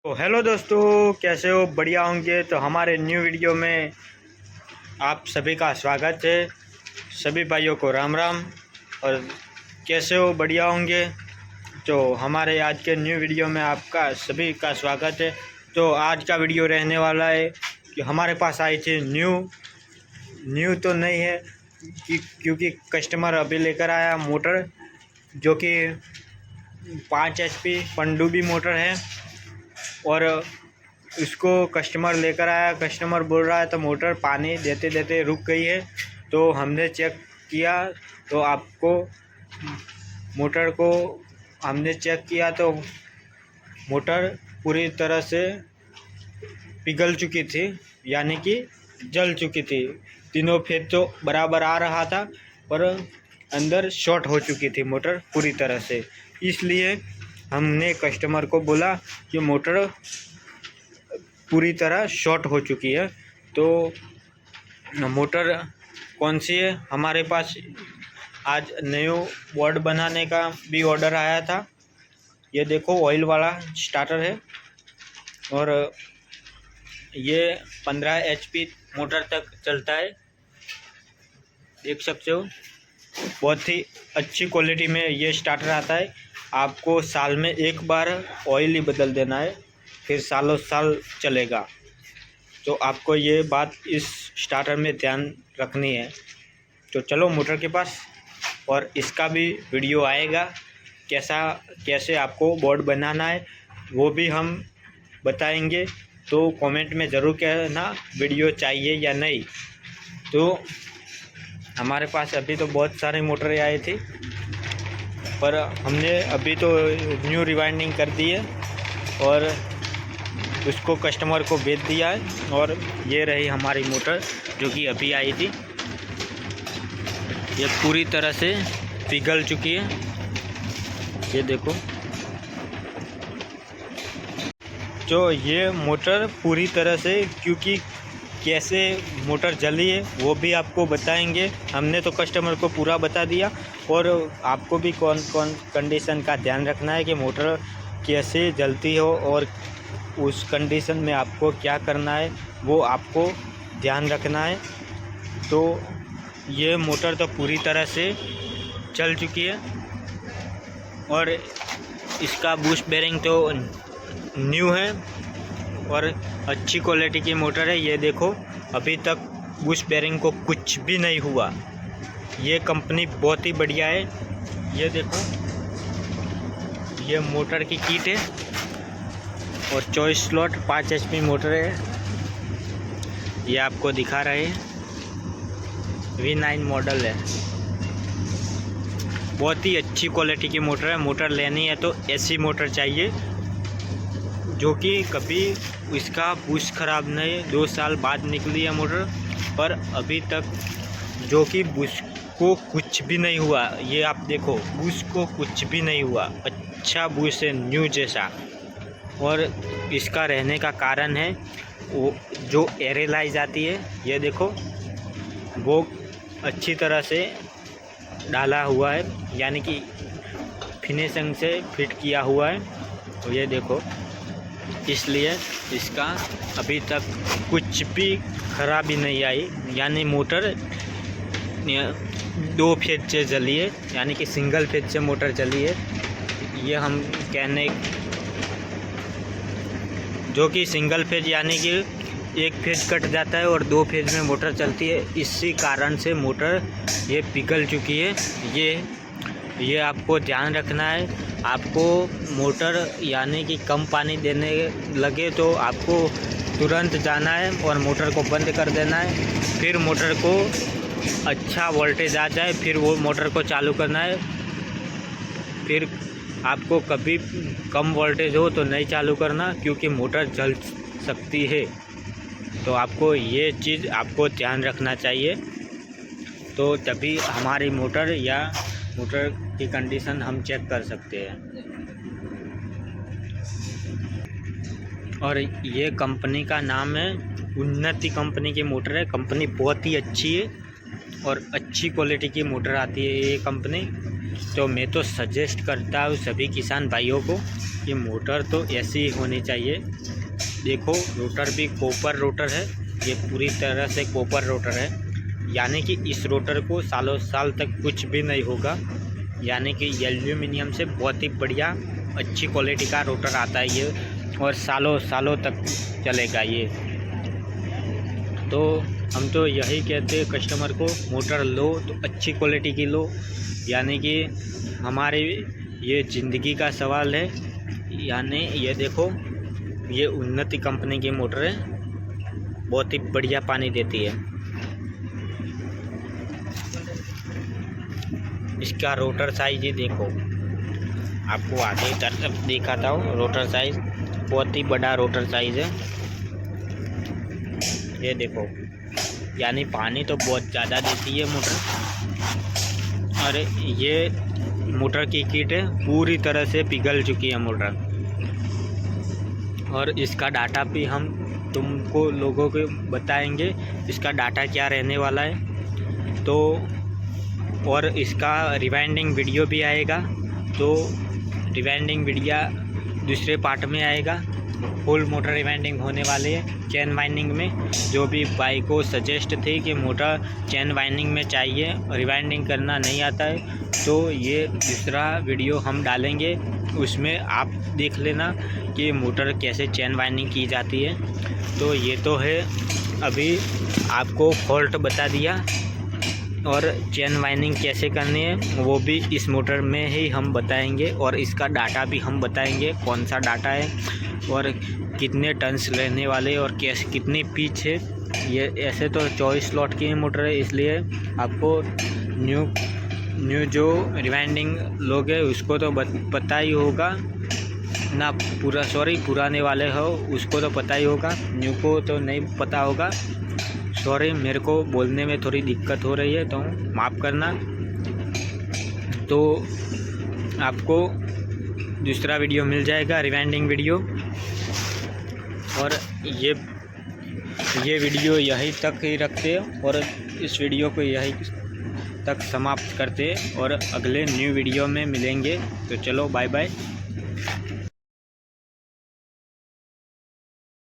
तो हेलो दोस्तों, कैसे हो? बढ़िया होंगे। तो हमारे न्यू वीडियो में आप सभी का स्वागत है। सभी भाइयों को राम राम। और कैसे हो? बढ़िया होंगे। तो हमारे आज के न्यू वीडियो में आपका सभी का स्वागत है। तो आज का वीडियो रहने वाला है कि हमारे पास आई थी न्यू तो नहीं है क्योंकि कस्टमर अभी लेकर आया मोटर, जो कि 5 HP पनडुब्बी मोटर है। और इसको कस्टमर लेकर आया। कस्टमर बोल रहा है तो मोटर पानी देते देते रुक गई है। तो हमने चेक किया तो मोटर को हमने चेक किया तो मोटर पूरी तरह से पिघल चुकी थी, यानी कि जल चुकी थी। तीनों फेज तो बराबर आ रहा था, पर अंदर शॉर्ट हो चुकी थी मोटर पूरी तरह से। इसलिए हमने कस्टमर को बोला कि मोटर पूरी तरह शॉर्ट हो चुकी है। तो मोटर कौन सी है? हमारे पास आज न्यू बोर्ड बनाने का भी ऑर्डर आया था। ये देखो, ऑयल वाला स्टार्टर है और ये 15 HP मोटर तक चलता है। देख सकते हो, बहुत ही अच्छी क्वालिटी में ये स्टार्टर आता है। आपको साल में एक बार ऑयल ही बदल देना है, फिर सालों साल चलेगा। तो आपको ये बात इस स्टार्टर में ध्यान रखनी है। तो चलो मोटर के पास, और इसका भी वीडियो आएगा। कैसे आपको बोर्ड बनाना है वो भी हम बताएंगे। तो कमेंट में ज़रूर कहना वीडियो चाहिए या नहीं। तो हमारे पास अभी तो बहुत सारी मोटरें आई थी, पर हमने अभी तो न्यू रिवाइंडिंग कर दी है और उसको कस्टमर को बेच दिया है। और ये रही हमारी मोटर जो कि अभी आई थी। ये पूरी तरह से पिघल चुकी है, ये देखो। तो ये मोटर पूरी तरह से, क्योंकि कैसे मोटर जली है वो भी आपको बताएंगे। हमने तो कस्टमर को पूरा बता दिया, और आपको भी कौन कौन कंडीशन का ध्यान रखना है कि मोटर कैसे जलती हो और उस कंडीशन में आपको क्या करना है वो आपको ध्यान रखना है। तो ये मोटर तो पूरी तरह से चल चुकी है और इसका बूस्ट बेरिंग तो न्यू है और अच्छी क्वालिटी की मोटर है। ये देखो, अभी तक बूस्ट बेरिंग को कुछ भी नहीं हुआ। ये कंपनी बहुत ही बढ़िया है। ये देखो, ये मोटर की किट है और 24 स्लॉट 5 HP मोटर है। ये आपको दिखा रहे हैं, V9 मॉडल है। बहुत ही अच्छी क्वालिटी की मोटर है। मोटर लेनी है तो ऐसी मोटर चाहिए जो कि कभी इसका बूस्ट ख़राब नहीं। 2 साल बाद निकली है मोटर, पर अभी तक जो कि बूस्ट को कुछ भी नहीं हुआ। ये आप देखो, बूस्ट को कुछ भी नहीं हुआ। अच्छा बूस्ट है, न्यू जैसा। और इसका रहने का कारण है वो जो एयरलाइज आती है, ये देखो, वो अच्छी तरह से डाला हुआ है, यानी कि फिनिशिंग से फिट किया हुआ है। तो ये देखो, इसलिए इसका अभी तक कुछ भी खराबी नहीं आई। यानी मोटर 2 फेज से जली है, यानी कि सिंगल फेज से मोटर चली है। ये हम कहने, जो कि सिंगल फेज यानी कि 1 फेज कट जाता है और 2 फेज में मोटर चलती है। इसी कारण से मोटर ये पिघल चुकी है। ये आपको ध्यान रखना है। आपको मोटर यानी कि कम पानी देने लगे तो आपको तुरंत जाना है और मोटर को बंद कर देना है। फिर मोटर को अच्छा वोल्टेज आ जाए, फिर वो मोटर को चालू करना है। फिर आपको कभी कम वोल्टेज हो तो नहीं चालू करना, क्योंकि मोटर जल सकती है। तो आपको ये चीज़ आपको ध्यान रखना चाहिए। तो तभी हमारी मोटर या मोटर की कंडीशन हम चेक कर सकते हैं। और ये कंपनी का नाम है उन्नति कंपनी की मोटर है। कंपनी बहुत ही अच्छी है और अच्छी क्वालिटी की मोटर आती है ये कंपनी। तो मैं तो सजेस्ट करता हूँ सभी किसान भाइयों को ये मोटर तो ऐसी ही होनी चाहिए। देखो रोटर भी कॉपर रोटर है, ये पूरी तरह से कॉपर रोटर है, यानी कि इस रोटर को सालों साल तक कुछ भी नहीं होगा। यानी कि एल्यूमिनियम से बहुत ही बढ़िया अच्छी क्वालिटी का रोटर आता है ये, और सालों सालों तक चलेगा ये। तो हम तो यही कहते हैं कस्टमर को, मोटर लो तो अच्छी क्वालिटी की लो, यानी कि हमारे ये ज़िंदगी का सवाल है। यानी ये देखो, ये उन्नति कंपनी की मोटर है, बहुत ही बढ़िया पानी देती है। इसका रोटर साइज ही देखो, आपको आगे तरफ दिखाता हूँ। रोटर साइज बहुत ही बड़ा रोटर साइज है, ये देखो। यानी पानी तो बहुत ज़्यादा देती है मोटर। और ये मोटर की किट है, पूरी तरह से पिघल चुकी है मोटर। और इसका डाटा भी हम तुमको लोगों को बताएंगे, इसका डाटा क्या रहने वाला है। तो और इसका रिवाइंडिंग वीडियो भी आएगा, तो रिवाइंडिंग वीडियो दूसरे पार्ट में आएगा। फुल मोटर रिवाइंडिंग होने वाली है चेन वाइंडिंग में। जो भी भाई को सजेस्ट थे कि मोटर चेन वाइंडिंग में चाहिए, रिवाइंडिंग करना नहीं आता है, तो ये दूसरा वीडियो हम डालेंगे, उसमें आप देख लेना कि मोटर कैसे चेन वाइंडिंग की जाती है। तो ये तो है, अभी आपको फॉल्ट बता दिया, और चेन वाइंडिंग कैसे करनी है वो भी इस मोटर में ही हम बताएंगे, और इसका डाटा भी हम बताएंगे कौन सा डाटा है और कितने टन्स लेने वाले और कैसे कितनी पिच है। ये ऐसे तो 24 स्लॉट की मोटर है, इसलिए आपको न्यू जो रिवाइंडिंग लोग हैं उसको तो पता ही होगा ना, पुराने वाले हो उसको तो पता ही होगा, न्यू को तो नहीं पता होगा। सॉरी, मेरे को बोलने में थोड़ी दिक्कत हो रही है, तो माफ़ करना। तो आपको दूसरा वीडियो मिल जाएगा, रिवाइंडिंग वीडियो। और ये वीडियो यहीं तक ही रखते हैं, और इस वीडियो को यहीं तक समाप्त करते हैं, और अगले न्यू वीडियो में मिलेंगे। तो चलो बाय बाय।